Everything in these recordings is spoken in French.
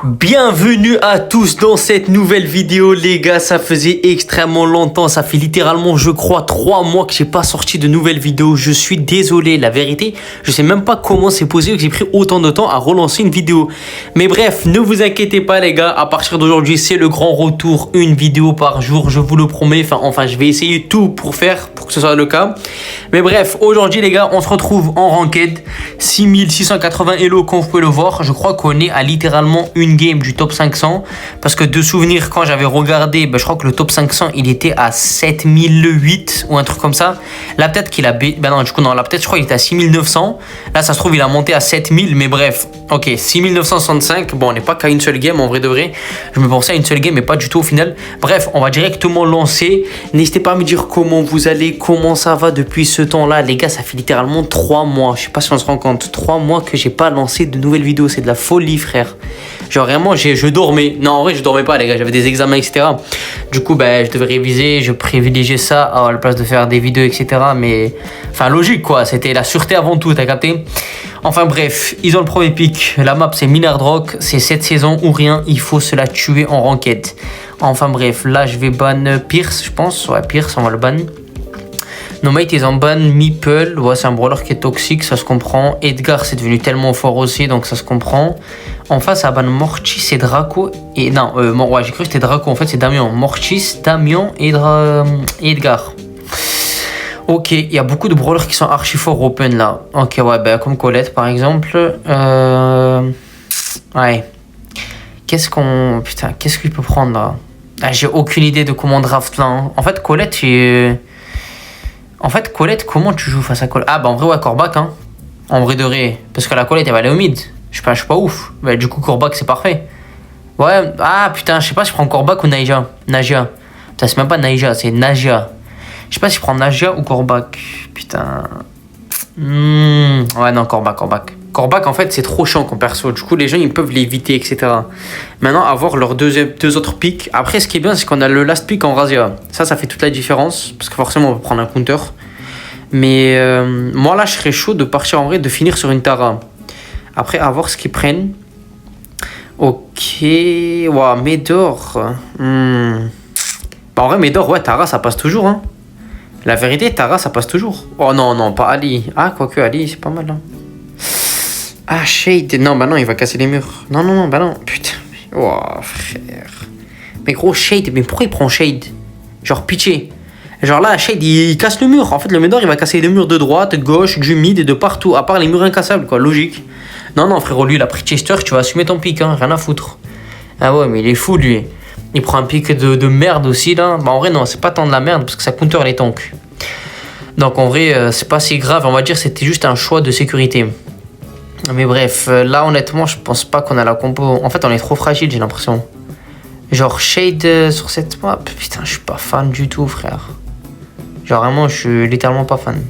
Bienvenue à tous dans cette nouvelle vidéo les gars, ça faisait extrêmement longtemps, ça fait littéralement je crois 3 mois que j'ai pas sorti de nouvelles vidéos, je suis désolé, la vérité, je sais même pas comment c'est possible que j'ai pris autant de temps à relancer une vidéo. Mais bref, ne vous inquiétez pas les gars, à partir d'aujourd'hui c'est le grand retour, une vidéo par jour, je vous le promets, enfin je vais essayer tout pour que ce soit le cas. Mais bref, aujourd'hui les gars, on se retrouve en ranked, 6680 elo comme vous pouvez le voir, je crois qu'on est à littéralement une game du top 500 parce que de souvenir quand j'avais regardé je crois que le top 500 il était à 7008 ou un truc comme ça. Là peut-être qu'il a non du coup non, là peut-être je crois qu'il était à 6900. Là ça se trouve il a monté à 7000, mais bref, ok, 6965. Bon, on n'est pas qu'à une seule game en vrai de vrai, je me pensais à une seule game mais pas du tout au final. Bref, on va directement lancer. N'hésitez pas à me dire comment vous allez, comment ça va depuis ce temps là les gars. Ça fait littéralement 3 mois, je sais pas si on se rend compte, 3 mois que j'ai pas lancé de nouvelles vidéos, c'est de la folie frère. Genre vraiment je dormais. Non en vrai je dormais pas les gars, j'avais des examens etc. Du coup je devais réviser, je privilégiais ça à la place de faire des vidéos etc. Mais enfin logique quoi, c'était la sûreté avant tout, t'as capté. Enfin bref, ils ont le premier pick, la map c'est Minard Rock, c'est cette saison ou rien, il faut se la tuer en ranked. Enfin bref, là je vais ban Pierce je pense, ouais Pierce on va le ban. No mate ils en ban Meeple, ouais c'est un brawler qui est toxique, ça se comprend. Edgar c'est devenu tellement fort aussi donc ça se comprend. En face à ban Mortis et Draco et non ouais j'ai cru que c'était Draco, en fait c'est Damien. Mortis, Damien et Edgar. Ok, il y a beaucoup de brawlers qui sont archi forts open là. Ok ouais comme Colette par exemple. Ouais. Qu'est-ce qu'il peut prendre là? J'ai aucune idée de comment draft là hein. En fait Colette, comment tu joues face à Colette? En vrai, ouais, Corbac, hein. En vrai de vrai. Parce que la Colette, elle va aller au mid. Je suis pas ouf. Du coup, Corbac, c'est parfait. Ouais, je sais pas si je prends Corbac ou Naija. Putain, c'est même pas Naija, c'est Naja. Je sais pas si je prends Naja ou Corbac. Putain. Ouais, non, Corbac. Corbac, en fait, c'est trop chiant comme perso. Du coup, les gens, ils peuvent l'éviter, etc. Maintenant, avoir leurs deux autres picks. Après, ce qui est bien, c'est qu'on a le last pick en Razia. Ça fait toute la différence. Parce que forcément, on va prendre un counter. Mais moi, là, je serais chaud de partir en vrai, de finir sur une Tara. Après, à voir ce qu'ils prennent. Ok. Wow, Médor. En vrai, Médor, ouais, Tara, ça passe toujours. Hein. La vérité, Tara, ça passe toujours. Oh non, pas Ali. Quoique Ali, c'est pas mal. Hein. Shade. Non, non, il va casser les murs. Non, non. Putain. Oh, frère. Mais gros, Shade. Mais pourquoi il prend Shade? Genre, pitié. Genre là, Shade, il casse le mur. En fait, le Médor, il va casser les murs de droite, de gauche, du mid et de partout. À part les murs incassables, quoi. Logique. Non, frérot, lui, il a pris Chester. Tu vas assumer ton pic, hein. Rien à foutre. Ah ouais, mais il est fou, lui. Il prend un pic de merde aussi, là. En vrai, non, c'est pas tant de la merde parce que ça counter les tanks. Donc, en vrai, c'est pas si grave. On va dire c'était juste un choix de sécurité. Mais bref, là honnêtement je pense pas qu'on a la compo. En fait on est trop fragile, j'ai l'impression. Genre Shade sur cette map, putain je suis pas fan du tout frère. Genre vraiment je suis littéralement pas fan.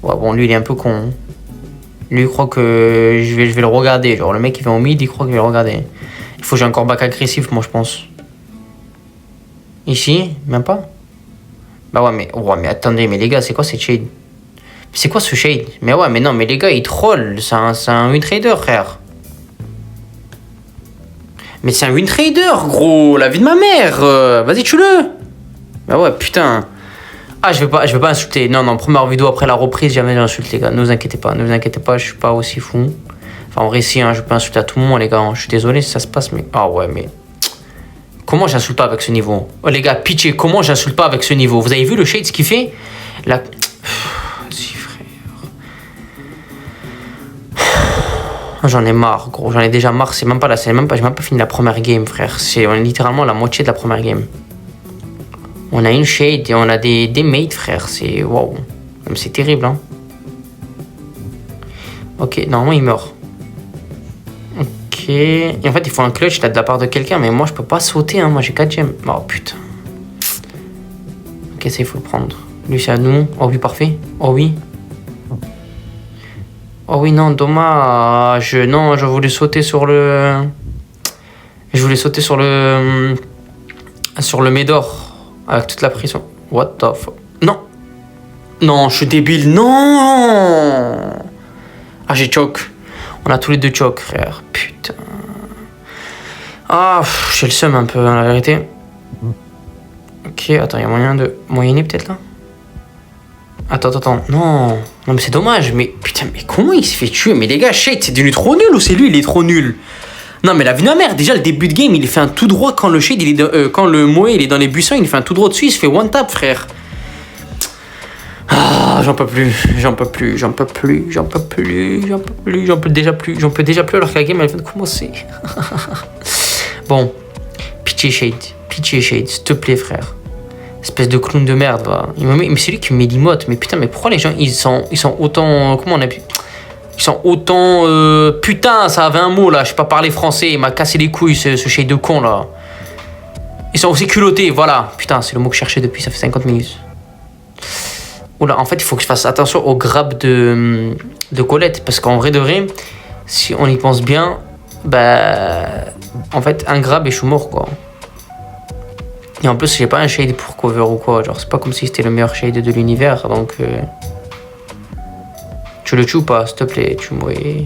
Ouais bon lui il est un peu con. Lui il croit que je vais le regarder. Genre le mec il va au mid, il croit que je vais le regarder. Il faut que j'ai un corbac agressif moi je pense. Ici, même pas. Ouais mais attendez, mais les gars c'est quoi cette Shade? C'est quoi ce Shade? Mais ouais, mais non, mais les gars, ils trollent. C'est un win trader, frère. Mais c'est un win trader, gros. La vie de ma mère. Vas-y, tue-le. Bah ouais, putain. Je vais pas insulter. Non, première vidéo après la reprise, jamais j'insulte, les gars. Ne vous inquiétez pas, je suis pas aussi fou. Enfin, en vrai, si, je peux insulter à tout le monde, les gars. Je suis désolé si ça se passe, mais. Ouais, mais. Comment j'insulte pas avec ce niveau? Oh, les gars, pitié, comment j'insulte pas avec ce niveau? Vous avez vu le Shade, ce qu'il fait? J'en ai marre, gros. J'en ai déjà marre. J'ai même pas fini la première game, frère. On est littéralement la moitié de la première game. On a une Shade et on a des mates, frère. C'est wow. C'est terrible, hein. Ok, normalement, il meurt. Ok. Et en fait, il faut un clutch là de la part de quelqu'un. Mais moi, je peux pas sauter, hein. Moi, j'ai 4 gemmes. Oh, putain. Ok, ça, il faut le prendre. Lui, c'est à nous. Oh oui, parfait. Oh oui. Oh oui, non, dommage. Non, je voulais sauter sur le... Sur le Médor. Avec toute la pression. What the fuck? Non. Non, je suis débile. Non. J'ai choc. On a tous les deux choc, frère. Putain. Ah, j'ai le seum un peu, hein, la vérité. Ok, attends, il y a moyen de moyenner peut-être là. Attends. Non, mais c'est dommage. Mais putain, mais comment il s'est fait tuer? Mais les gars, Shade, c'est devenu trop nul ou c'est lui, il est trop nul? Non, mais la vie de ma mère, déjà le début de game, il fait un tout droit quand le Shade, quand le Moe, il est dans les buissons, il fait un tout droit dessus, il se fait one tap, frère. Ah, j'en peux déjà plus alors que la game elle vient de commencer. Bon, pitié Shade, s'il te plaît frère. Espèce de clown de merde, va. Mais c'est lui qui me met l'emote. Mais putain, mais pourquoi les gens ils sont autant. Comment on a pu. Ils sont autant. Putain, ça avait un mot là, je sais pas parler français, il m'a cassé les couilles ce Shade de con là. Ils sont aussi culottés, voilà. Putain, c'est le mot que je cherchais depuis, ça fait 50 minutes. Oula, en fait, il faut que je fasse attention au grab de Colette. Parce qu'en vrai de vrai, si on y pense bien, bah. En fait, un grab et je suis mort, quoi. Et en plus, j'ai pas un shade pour cover ou quoi. Genre, c'est pas comme si c'était le meilleur shade de l'univers. Donc. Tu le tues ou pas, s'il te plaît, tu mouais.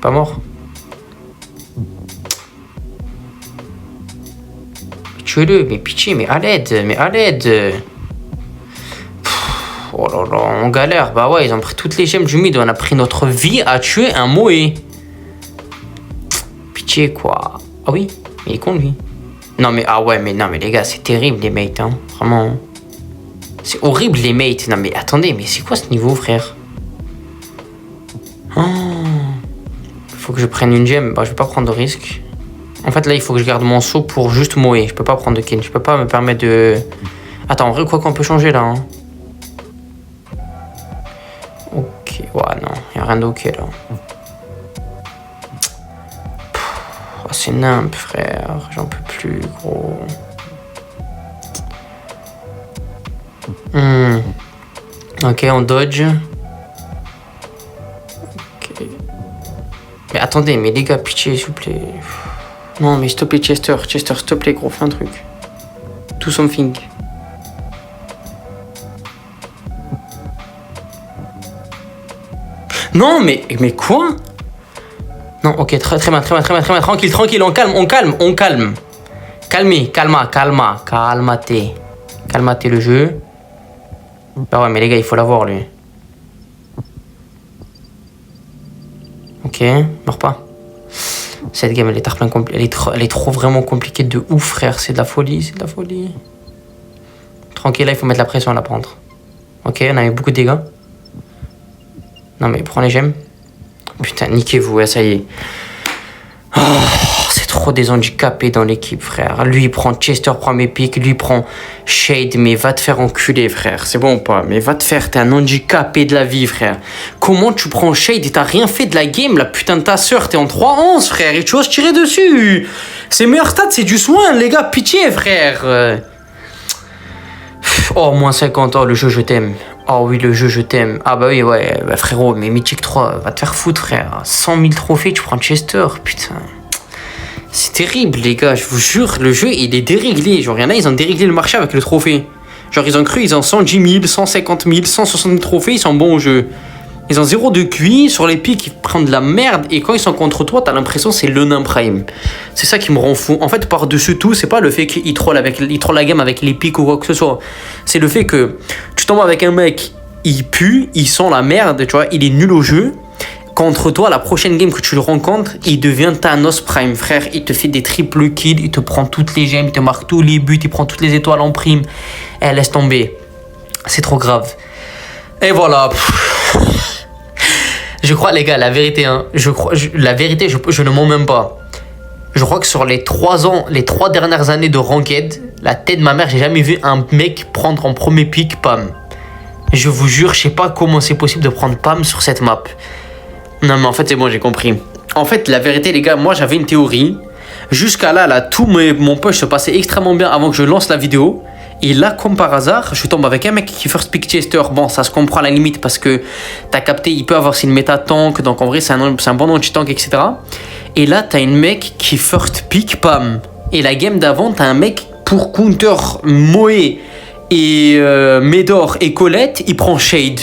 Pas mort. Tuez-le, mais pitié, mais à l'aide. Oh là là, on galère. Bah ouais, ils ont pris toutes les gemmes du mid. On a pris notre vie à tuer un Moé. Pitié, quoi. Ah oui, mais il est con, lui. Non, mais ah ouais, mais non, mais les gars, c'est terrible, les mates, hein. Vraiment. C'est horrible, les mates. Non, mais attendez, mais c'est quoi ce niveau, frère? Oh. Faut que je prenne une gemme. Bah, je vais pas prendre de risque. En fait, là, il faut que je garde mon saut pour juste Moé. Je peux pas prendre de kill. Je peux pas me permettre de. Attends, en vrai, quoi qu'on peut changer là, hein. Ok, ouais, non, y'a rien d'ok là. Oh, c'est nimp, frère, j'en peux plus, gros. Ok, on dodge. Ok. Mais attendez, mais les gars, pitié, s'il vous plaît. Non, mais s'il te plaît, Chester, s'il te plaît, gros, fais un truc. Do something. Non, mais quoi? Non, ok, très bien, tranquille, on calme. Calmate le jeu. Bah ouais, mais les gars, il faut l'avoir, lui. Ok, meurs pas. Cette game, elle est trop vraiment compliquée de ouf, frère. C'est de la folie. Tranquille, là, il faut mettre la pression, là, par contre. Ok, on a eu beaucoup de dégâts. Non mais prends les gemmes. Putain, niquez-vous, ouais, ça y est. Oh, c'est trop des handicapés dans l'équipe, frère. Lui, il prend Chester, prend mes pics. Lui, il prend Shade. Mais va te faire enculer, frère. C'est bon ou pas? Mais va te faire, t'es un handicapé de la vie, frère. Comment tu prends Shade et t'as rien fait de la game? La putain de ta sœur, t'es en 3-11, frère. Et tu oses tirer dessus. Ses meilleurs stats, c'est du soin, les gars. Pitié, frère. Oh, moins 50. Oh, le jeu, je t'aime. Oh oui, le jeu, je t'aime. Ah bah oui, ouais, bah frérot, mais Mythic 3, va te faire foutre, frère. 100 000 trophées, tu prends Chester, putain. C'est terrible, les gars, je vous jure, le jeu, il est déréglé. Genre, il y en a, ils ont déréglé le marché avec le trophée. Genre, ils ont cru, ils ont 110 000, 150 000, 160 000 trophées, ils sont bons au jeu. Ils ont 0 de QI, sur les pics, ils prennent de la merde, et quand ils sont contre toi, t'as l'impression que c'est le nain prime. C'est ça qui me rend fou. En fait, par-dessus tout, c'est pas le fait qu'il troll la game avec les pics ou quoi que ce soit. C'est le fait que tu tombes avec un mec, il pue, il sent la merde, tu vois, il est nul au jeu. Contre toi, la prochaine game que tu le rencontres, il devient Thanos Prime, frère. Il te fait des triple kills, il te prend toutes les gemmes, il te marque tous les buts, il prend toutes les étoiles en prime. Eh, laisse tomber. C'est trop grave. Et voilà. Je crois, les gars, la vérité, hein, je ne mens même pas. Je crois que sur les 3 dernières années de Ranked, la tête de ma mère, j'ai jamais vu un mec prendre en premier pick Pam. Je vous jure, je sais pas comment c'est possible de prendre Pam sur cette map. Non, mais en fait, c'est bon, j'ai compris. En fait, la vérité, les gars, moi, j'avais une théorie. Jusqu'à là, tout mon push se passait extrêmement bien avant que je lance la vidéo. Et là, comme par hasard, je tombe avec un mec qui first pick Chester. Bon, ça se comprend à la limite parce que t'as capté, il peut avoir une méta tank. Donc en vrai, c'est un bon anti-tank, etc. Et là, t'as une mec qui first pick Pam. Et la game d'avant, t'as un mec pour counter Moé et Médor et Colette, il prend Shade.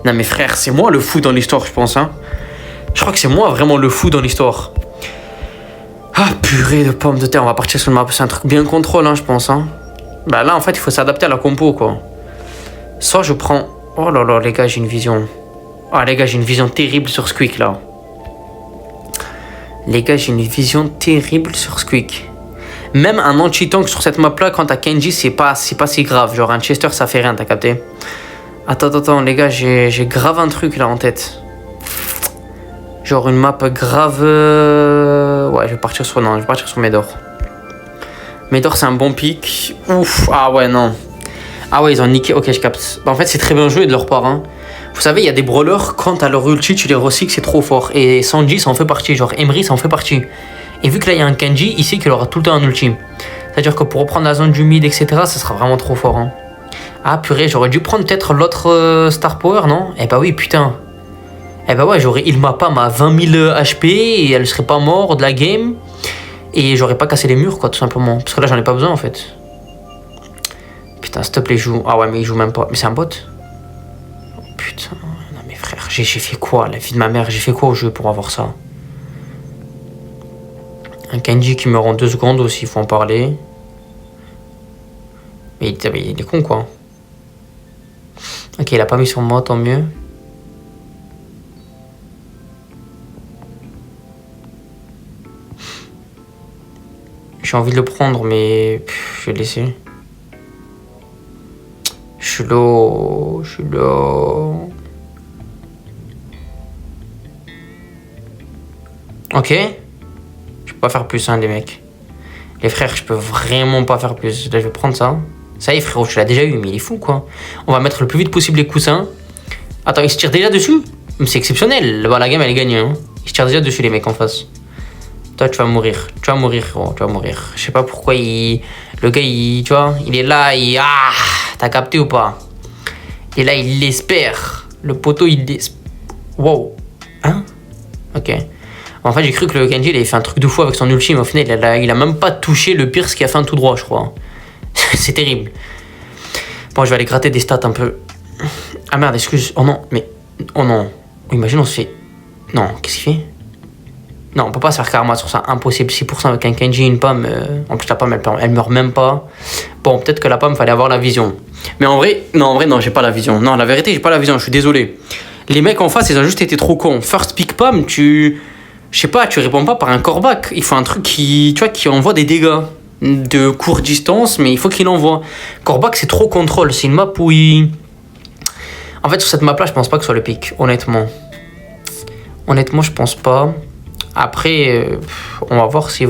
Non mais frère, c'est moi le fou dans l'histoire, je pense. Hein. Je crois que c'est moi vraiment le fou dans l'histoire. Purée de pommes de terre, on va partir sur le map. C'est un truc bien contrôle, hein, je pense. Hein. Bah là, en fait, il faut s'adapter à la compo, quoi. Soit je prends... Oh là là, les gars, j'ai une vision... Ah, les gars, j'ai une vision terrible sur Squeak, là. Les gars, j'ai une vision terrible sur Squeak. Même un anti-tank sur cette map-là, quand t'as Kenji, c'est pas si grave. Genre, un Chester, ça fait rien, t'as capté? Attends, les gars, j'ai grave un truc, là, en tête. Genre, une map grave... Ouais, je vais partir sur... Non, je vais partir sur Médor. Médor, c'est un bon pick. Ouf, ah ouais, non. Ah ouais, ils ont niqué. Ok, je capte. Bah, en fait, c'est très bien joué de leur part, hein. Vous savez, il y a des brawlers, quand t'as leur ulti, tu les recycles, c'est trop fort. Et Sanji, ça en fait partie. Genre, Emery, ça en fait partie. Et vu que là, il y a un Kenji, il sait qu'il aura tout le temps un ulti. C'est-à-dire que pour reprendre la zone du mid, etc., ça sera vraiment trop fort. Hein. Ah, purée, j'aurais dû prendre peut-être l'autre Star Power, non? Eh bah oui, putain. Eh bah ouais, il m'a pas ma 20 000 HP et elle serait pas morte de la game. Et j'aurais pas cassé les murs, quoi, tout simplement. Parce que là, j'en ai pas besoin, en fait. Putain, s'il te plaît, joue. Ah ouais, mais il joue même pas. Mais c'est un bot? Putain, non mais frère, j'ai fait quoi, la vie de ma mère, j'ai fait quoi au jeu pour avoir ça? Un Kenji qui meurt en 2 secondes aussi, il faut en parler. Mais il est con quoi. Ok, il a pas mis sur moi, tant mieux. J'ai envie de le prendre, mais je vais le laisser. Je suis là. Ok. Je peux pas faire plus, hein, les mecs. Les frères, je peux vraiment pas faire plus. Là, je vais prendre ça. Ça y est, frérot, tu l'as déjà eu, mais il est fou, quoi. On va mettre le plus vite possible les coussins. Attends, il se tire déjà dessus? C'est exceptionnel. Bah, la game, elle est gagnée, hein. Il se tire déjà dessus, les mecs en face. Toi, tu vas mourir. Tu vas mourir, frérot. Tu vas mourir. Je sais pas pourquoi il... Le gars, tu vois, il est là, Ah! T'as capté ou pas? Et là, il l'espère. Le poteau, il l'espère. Wow. Hein? Ok. En fait, j'ai cru que le Kenji, il avait fait un truc de fou avec son ulti, mais au final, il a même pas touché le pire, ce qui a fait un tout droit, je crois. C'est terrible. Bon, je vais aller gratter des stats un peu. Ah merde, excuse. Oh non, mais... Oh non. Imagine, on se fait... Non, qu'est-ce qu'il fait? Non, on peut pas se faire karma sur ça. Impossible. 6% avec un Kenji et une pomme. En plus, la pomme, elle meurt même pas. Bon, peut-être que la pomme, fallait avoir la vision. Mais en vrai, non, j'ai pas la vision. Non, la vérité, j'ai pas la vision. Je suis désolé. Les mecs en face, ils ont juste été trop cons. First pick pomme, je sais pas, tu réponds pas par un coreback. Il faut un truc qui envoie des dégâts de courte distance, mais il faut qu'il envoie. Coreback, c'est trop contrôle. C'est une map où il... En fait, sur cette map-là, je pense pas que ce soit le pick, honnêtement. Honnêtement, je pense pas. Après, on va voir s'il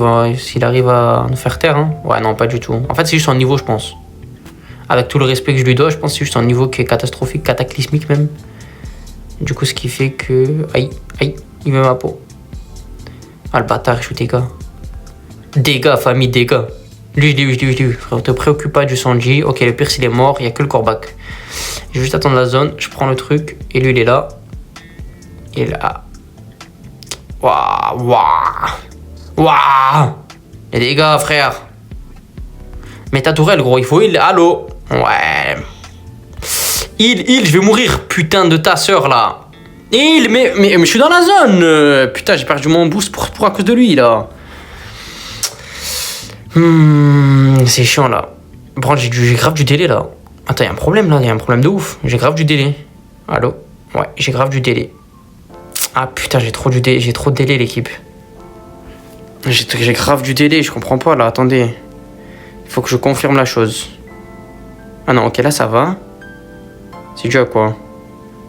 arrive à nous faire taire. Hein. Ouais, non, pas du tout. En fait, c'est juste son niveau, je pense. Avec tout le respect que je lui dois, je pense que c'est juste son niveau qui est catastrophique, cataclysmique même. Du coup, ce qui fait que... Aïe, il met ma peau. Ah, le bâtard, il shoot dégâts. Dégâts, famille, dégâts. Lui, je l'ai eu. Frère, te préoccupe pas du Sanji. Ok, le pire, s'il est mort, il n'y a que le coreback. Je vais juste attendre la zone, je prends le truc. Et lui, il est là. Il est là. Waouh. Les dégâts, frère. Mais ta tourelle, gros, il faut heal. Allô. Ouais. Heal, je vais mourir, putain de ta sœur, là. Heal, mais je suis dans la zone. Putain, j'ai perdu mon boost pour à cause de lui, là. C'est chiant, là. Bon, j'ai grave du délai, là. Attends, il y a un problème, là. Il y a un problème de ouf. J'ai grave du délai. Allô. Ouais, j'ai grave du délai. Ah putain, j'ai trop de délai, l'équipe. J'ai grave du délai, je comprends pas là, attendez. Il faut que je confirme la chose. Ah non, ok, là ça va. C'est dû à quoi?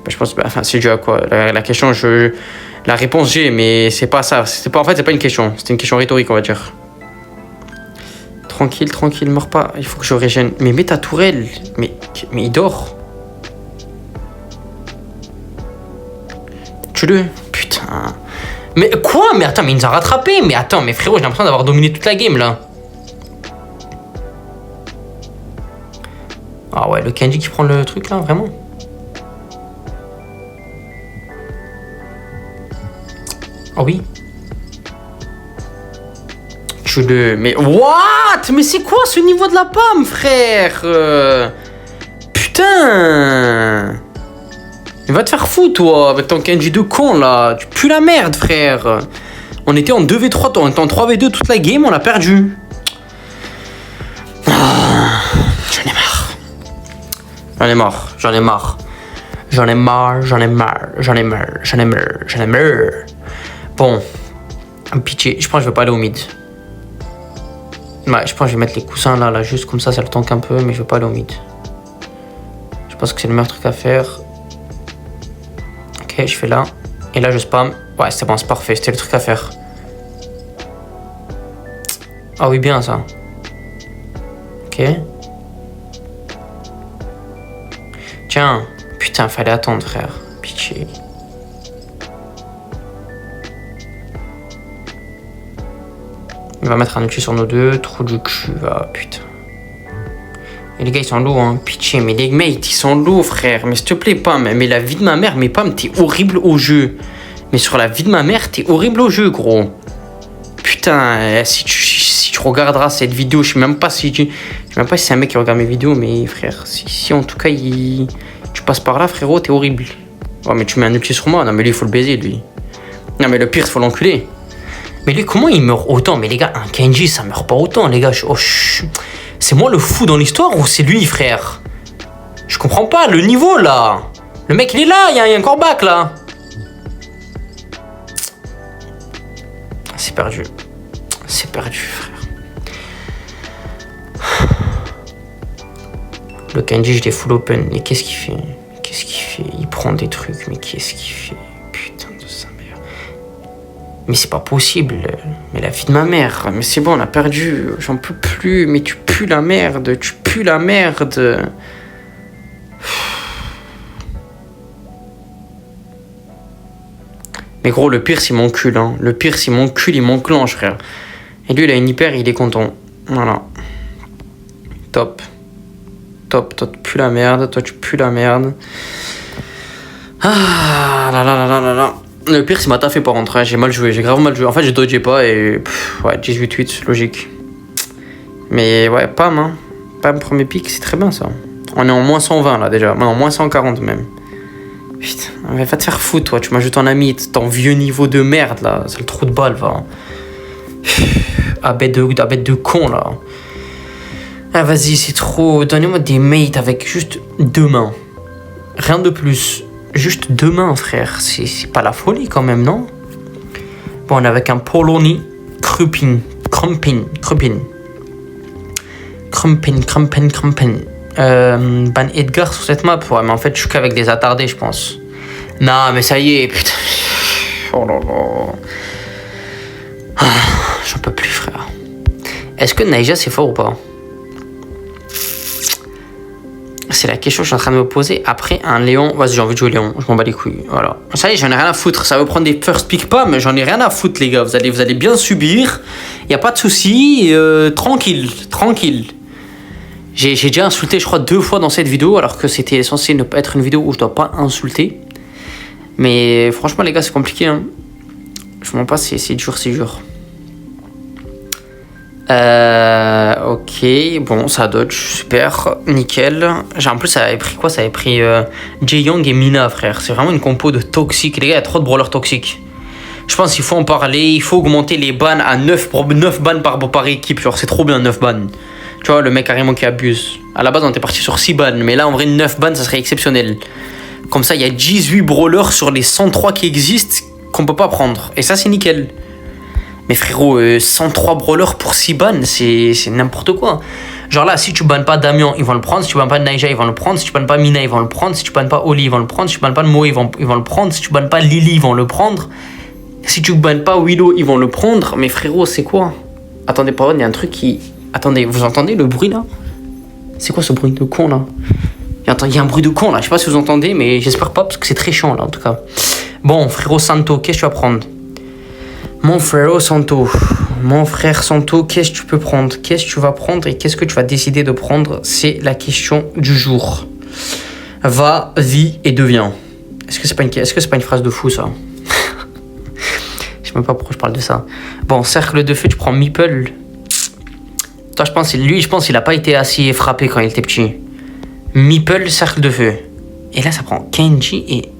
Je pense, enfin, c'est dû à quoi? La question, la réponse j'ai, mais c'est pas ça. En fait, c'est pas une question. C'était une question rhétorique, on va dire. Tranquille, meurs pas. Il faut que je régène. Mais mets ta tourelle. Mais il dort. Tue-le. Putain. Mais quoi? Mais attends, mais il nous a rattrapé. Mais attends, mais frérot, j'ai l'impression d'avoir dominé toute la game là. Ah ouais, le Kenji qui prend le truc là, vraiment. Ah oui. Tue-le. Mais what? Mais c'est quoi ce niveau de la pomme, frère? Putain. Va te faire foutre, toi, avec ton Kenji de con, là. Tu pues la merde, frère. On était en 2v3, on était en 3v2 toute la game, on a perdu. J'en ai marre. J'en ai marre, j'en ai marre. J'en ai marre, j'en ai marre, j'en ai marre, j'en ai marre, j'en ai marre. Bon, pitié, je pense que je vais pas aller au mid. Ouais, je pense que je vais mettre les coussins là, juste comme ça le tank un peu, mais je vais pas aller au mid. Je pense que c'est le meilleur truc à faire. Ok, je fais là. Et là, je spam. Ouais, c'est bon, c'est parfait, c'était le truc à faire. Ah oui, bien ça. Ok. Tiens, putain, fallait attendre, frère. Pitié. Il va mettre un ulti sur nos deux, trou du cul, ah putain. Et les gars, ils sont lourds, hein. Pitié, mais les mates, ils sont lourds, frère. Mais s'il te plaît, Pam, mais la vie de ma mère, mais Pam, t'es horrible au jeu. Mais sur la vie de ma mère, t'es horrible au jeu, gros. Putain, si tu regarderas cette vidéo, je sais même pas si c'est un mec qui regarde mes vidéos, mais frère, si en tout cas, tu passes par là, frérot, t'es horrible. Oh, mais tu mets un ulti sur moi. Non, mais lui, il faut le baiser, lui. Non, mais le pire, il faut l'enculer. Mais lui, comment il meurt autant? Mais les gars, un Kenji, ça meurt pas autant, les gars. C'est moi le fou dans l'histoire ou c'est lui, frère? Je comprends pas le niveau, là. Le mec, il est là, il y a un corbac, là. C'est perdu. C'est perdu, frère. Le Kenji, je l'ai full open. Et qu'est-ce qu'il fait? Qu'est-ce qu'il fait? Il prend des trucs, mais qu'est-ce qu'il fait? Putain de sa mère. Mais c'est pas possible. Mais la vie de ma mère. Mais c'est bon, on a perdu. J'en peux plus. Mais tu pues la merde. Tu pues la merde. Mais gros, le pire, c'est mon cul. Hein. Le pire, c'est mon cul, il m'enclenche, frère. Et lui, il a une hyper, il est content. Voilà. Top. Top. Toi, tu pues la merde. Toi, tu pues la merde. Ah là là là là là là. Le pire, c'est ma taffé par contre. Hein. J'ai mal joué. J'ai grave mal joué. En fait, j'ai dodgé pas et. Ouais, 18-8, logique. Mais ouais, Pam, hein. Pam, premier pic, c'est très bien ça. On est en moins 120 là déjà. Non, moins 140 même. Putain, va te faire foutre, toi. Tu m'ajoutes en ami, ton vieux niveau de merde, là. C'est le trou de balle, va. Ah, bête de con, là. Ah, vas-y, c'est trop. Donnez-moi des mates avec juste 2 mains. Rien de plus. Juste 2 mains, frère. C'est pas la folie, quand même, non? Bon, on est avec un Poloni. Krumpin. Ban Edgar sur cette map, ouais, mais en fait, je suis qu'avec des attardés, je pense. Non, mais ça y est, putain. Oh là là. Ah, j'en peux plus, frère. Est-ce que Naija, c'est fort ou pas? C'est la question que je suis en train de me poser. Après, un Léon, vas-y, j'ai envie de jouer Léon. Je m'en bats les couilles, voilà. Ça y est, j'en ai rien à foutre. Ça veut prendre des first pick pas, mais j'en ai rien à foutre, les gars. Vous allez bien subir. Y a pas de souci. Tranquille. J'ai déjà insulté, je crois, 2 fois dans cette vidéo, alors que c'était censé ne pas être une vidéo où je dois pas insulter. Mais franchement, les gars, c'est compliqué. Hein. Je m'en passe, c'est dur. Ok, bon, ça dodge, super, nickel. En plus, ça avait pris quoi? Ça avait pris Jae-Young et Mina, frère. C'est vraiment une compo de toxiques. Les gars, il y a trop de brawlers toxiques. Je pense qu'il faut en parler. Il faut augmenter les bans à 9 bans par équipe. Genre, c'est trop bien, 9 bans. Tu vois, le mec carrément qui abuse. À la base, on était parti sur 6 bans. Mais là, en vrai, 9 bans, ça serait exceptionnel. Comme ça, il y a 18 brawlers sur les 103 qui existent qu'on peut pas prendre. Et ça, c'est nickel. Mais frérot, 103 brawlers pour 6 bans, c'est n'importe quoi. Genre là, si tu bannes pas Damien, ils vont le prendre. Si tu bannes pas Naija, ils vont le prendre. Si tu bannes pas Mina, ils vont le prendre. Si tu bannes pas Oli, ils vont le prendre. Si tu bannes pas Moe, ils vont le prendre. Si tu bannes pas Lily, ils vont le prendre. Si tu bannes pas Willow, ils vont le prendre. Mais frérot, c'est quoi? Attendez, pardon, il y a un truc qui... Attendez, vous entendez le bruit là? C'est quoi ce bruit de con là? Il y a un bruit de con là, je sais pas si vous entendez, mais j'espère pas parce que c'est très chiant là en tout cas. Bon, frérot Santo, qu'est-ce que tu vas prendre? Mon frère Santo, qu'est-ce que tu peux prendre? Qu'est-ce que tu vas prendre et qu'est-ce que tu vas décider de prendre? C'est la question du jour. Va, vis et deviens. Est-ce que c'est pas une phrase de fou ça? Je sais même pas pourquoi je parle de ça. Bon, cercle de feu, tu prends Meeple. Toi, je pense qu'il a pas été assez frappé quand il était petit. Meeple, cercle de feu. Et là, ça prend Kenji et...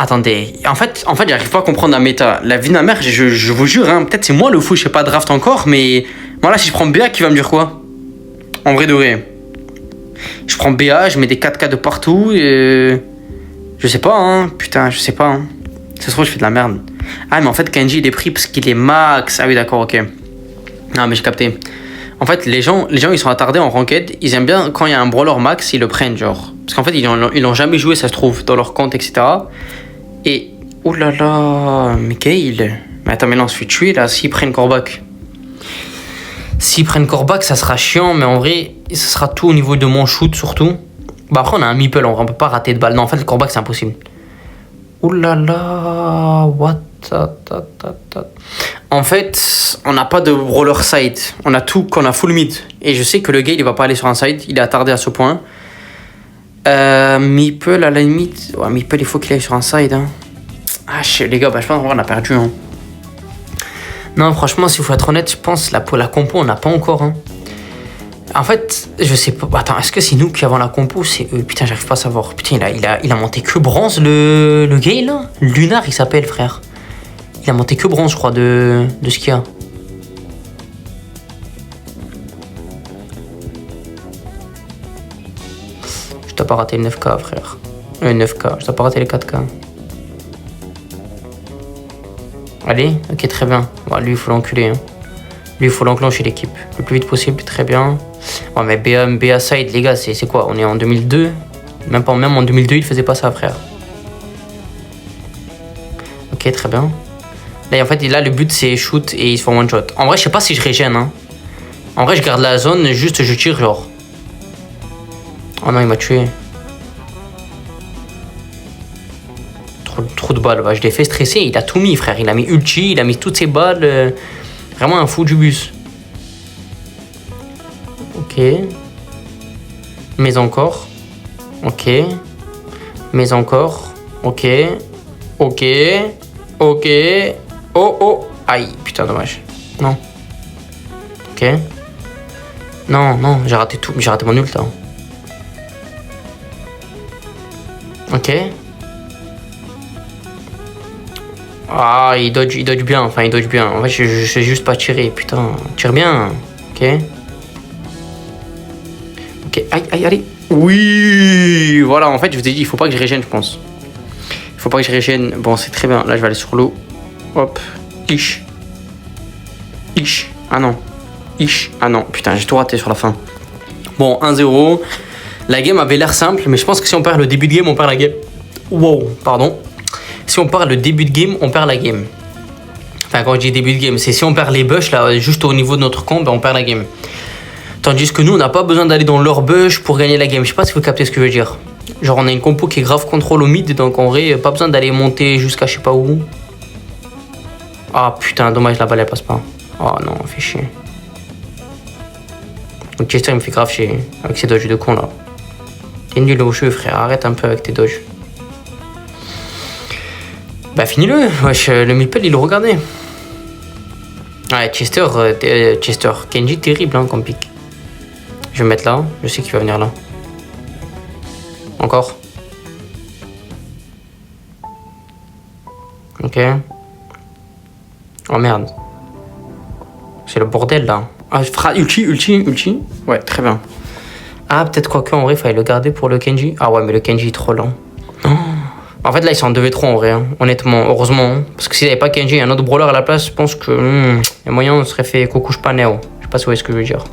Attendez, en fait, j'arrive pas à comprendre la méta. La vie de ma mère, je vous jure, hein, peut-être c'est moi le fou, je sais pas draft encore, mais voilà, si je prends BA, qui va me dire quoi? En vrai de vrai. Je prends BA, je mets des 4K de partout, et... Je sais pas, hein, putain, je sais pas, hein. Ça se trouve, je fais de la merde. Ah, mais en fait, Kenji, il est pris parce qu'il est max. Ah oui, d'accord, ok. Ah, mais j'ai capté. En fait, les gens, ils sont attardés en ranked. Ils aiment bien quand il y a un brawler max, ils le prennent, genre. Parce qu'en fait, ils l'ont jamais joué, ça se trouve, dans leur compte, etc. Et. Oh là là, Mikhail. Mais attends, mais là, on se fait tuer, là, s'ils prennent Corbac. S'ils prennent Corbac, ça sera chiant, mais en vrai, ça sera tout au niveau de mon shoot, surtout. Bah, après, on a un Meeple, on peut pas rater de balle. Non, en fait, le Corbac, c'est impossible. Oh là là, what? En fait, on n'a pas de brawler side. On a tout qu'on a full mid. Et je sais que le gars, il va pas aller sur un side. Il est attardé à ce point. Meeple, à la limite. Ouais, Meeple, il faut qu'il aille sur un side. Hein. Ah, les gars, bah, je pense qu'on a perdu. Hein. Non, franchement, s'il faut être honnête, je pense pour la compo, on n'a pas encore. Hein. En fait, je sais pas. Attends, est-ce que c'est nous qui avons la compo? C'est eux. Putain, j'arrive pas à savoir. Putain, il a monté que bronze, le gay, là. Lunar, il s'appelle, frère. Il a monté que bronze, je crois, de ce qu'il y a. Je dois pas rater le 9K, frère. 9K, je dois pas rater les 4K. Allez, ok, très bien. Bon, lui, il faut l'enculer. Hein. Lui, il faut l'enclencher, l'équipe. Le plus vite possible, très bien. Ouais, mais BA side, les gars, c'est quoi? On est en 2002. Même en 2002, il faisait pas ça, frère. Ok, très bien. Là, en fait, le but, c'est shoot et ils se font one shot. En vrai, je sais pas si je régène. Hein. En vrai, je garde la zone, juste je tire, genre. Oh non, il m'a tué. Trop de balles. Bah, je l'ai fait stresser. Il a tout mis, frère. Il a mis ulti, il a mis toutes ses balles. Vraiment un fou du bus. Ok. Mais encore. Ok. Mais encore. Ok. Ok. Ok. Oh oh. Aïe. Putain, dommage. Non. Ok. Non, j'ai raté tout. J'ai raté mon ult, là. Ok. Ah, il dodge bien. Enfin, il dodge bien. En fait, je sais juste pas tirer. Putain, tire bien. Ok. Ok, aïe, allez. Oui. Voilà, en fait, je vous ai dit, il faut pas que je régène, je pense. Il faut pas que je régène. Bon, c'est très bien. Là, je vais aller sur l'eau. Hop. Ish. Ah non. Ah non. Putain, j'ai tout raté sur la fin. Bon, 1-0. La game avait l'air simple, mais je pense que si on perd le début de game, on perd la game. Wow, pardon. Si on perd le début de game, on perd la game. Enfin, quand je dis début de game, c'est si on perd les bush, là, juste au niveau de notre compte, ben on perd la game. Tandis que nous, on n'a pas besoin d'aller dans leur bush pour gagner la game. Je sais pas si vous captez ce que je veux dire. Genre, on a une compo qui est grave contrôle au mid, donc en vrai, pas besoin d'aller monter jusqu'à je sais pas où. Ah putain, dommage, la balle elle passe pas. Oh non, fait chier. Donc Chester il me fait grave chier avec ses dodges de con là. T'es nul au jeu, frère, arrête un peu avec tes dodges. Bah finis-le, wesh, le Meeple il le regardait. Ouais, Chester, Kenji terrible hein, comme pick. Je vais me mettre là, je sais qu'il va venir là. Encore. Ok. Oh merde. C'est le bordel là. Ah, ulti. Ouais, très bien. Ah, peut-être quoi que en vrai, il fallait le garder pour le Kenji. Ah ouais, mais le Kenji est trop lent. Oh. En fait, là, ils sont en 2v3 en vrai. Hein. Honnêtement, heureusement. Hein. Parce que s'il n'y avait pas Kenji et un autre brawler à la place, je pense que les moyens serait fait coucou pas Neo. Je sais pas si vous voyez ce que je veux dire.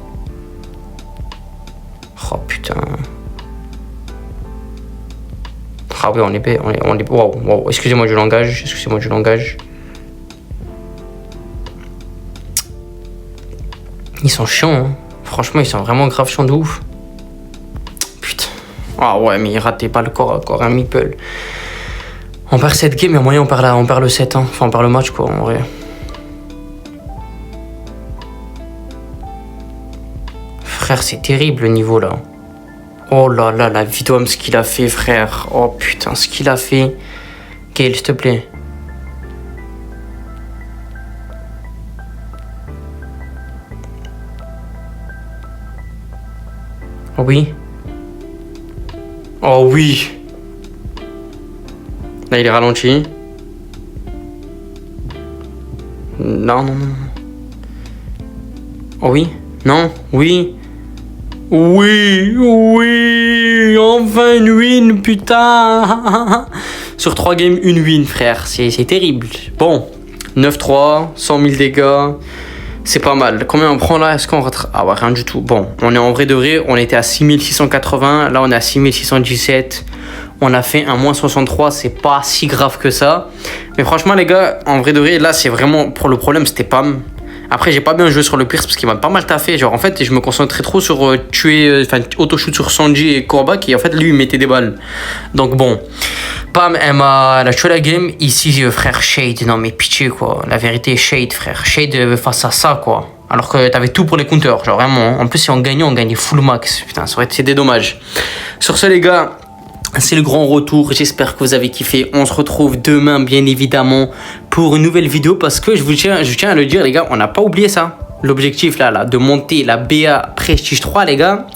Oh putain. Ah oui, on est. Wow. Excusez-moi du langage. Ils sont chiants, hein. Franchement, ils sont vraiment grave chiants de ouf. Putain. Ah ouais, mais il ratait pas le corps à corps, un Meeple. On perd cette game, mais moyen on perd le 7. Hein. Enfin, on perd le match, quoi, en vrai. Frère, c'est terrible le niveau, là. Oh là là, la vidéo, ce qu'il a fait, frère. Oh putain, ce qu'il a fait. Gale, s'il te plaît. Oh oui. Oh oui. Là, il est ralenti. Non, non, non. Oh, oui. Non. Oui. Oui. Oui. Enfin une win, putain. Sur 3 games, une win, frère. C'est terrible. Bon. 9-3, 100 000 dégâts. C'est pas mal. Combien on prend là? Est-ce qu'on rattrape? Ah ouais, rien du tout. Bon, on est en vrai de vrai. On était à 6680. Là, on est à 6617. On a fait un moins 63. C'est pas si grave que ça. Mais franchement, les gars, en vrai de vrai, là, c'est vraiment... Pour le problème, c'était Pam. Après, j'ai pas bien joué sur le Pierce parce qu'il m'a pas mal taffé. Genre, en fait, je me concentrais trop sur tuer... Enfin, auto-shoot sur Sanji et Korba. Et en fait, lui, il mettait des balles. Donc, bon... Pam, elle a tué la game. Ici, frère, Shade, non mais pitié quoi. La vérité, Shade, frère. Shade face à ça quoi. Alors que t'avais tout pour les counters, genre vraiment. En plus, si on gagnait full max. Putain, ça aurait été des dommages. Sur ce, les gars, c'est le grand retour. J'espère que vous avez kiffé. On se retrouve demain, bien évidemment, pour une nouvelle vidéo. Parce que je tiens à le dire, les gars, on n'a pas oublié ça. L'objectif là, de monter la BA Prestige 3, les gars.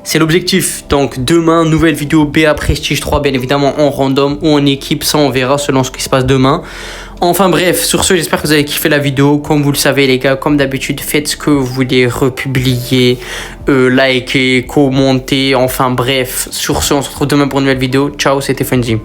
C'est l'objectif. Donc demain, nouvelle vidéo BA Prestige 3, bien évidemment en random ou en équipe, ça on verra selon ce qui se passe demain. Enfin bref, sur ce, j'espère que vous avez kiffé la vidéo. Comme vous le savez les gars, comme d'habitude, faites ce que vous voulez, republier, likez, commentez, enfin bref. Sur ce, on se retrouve demain pour une nouvelle vidéo. Ciao, c'était Funzy.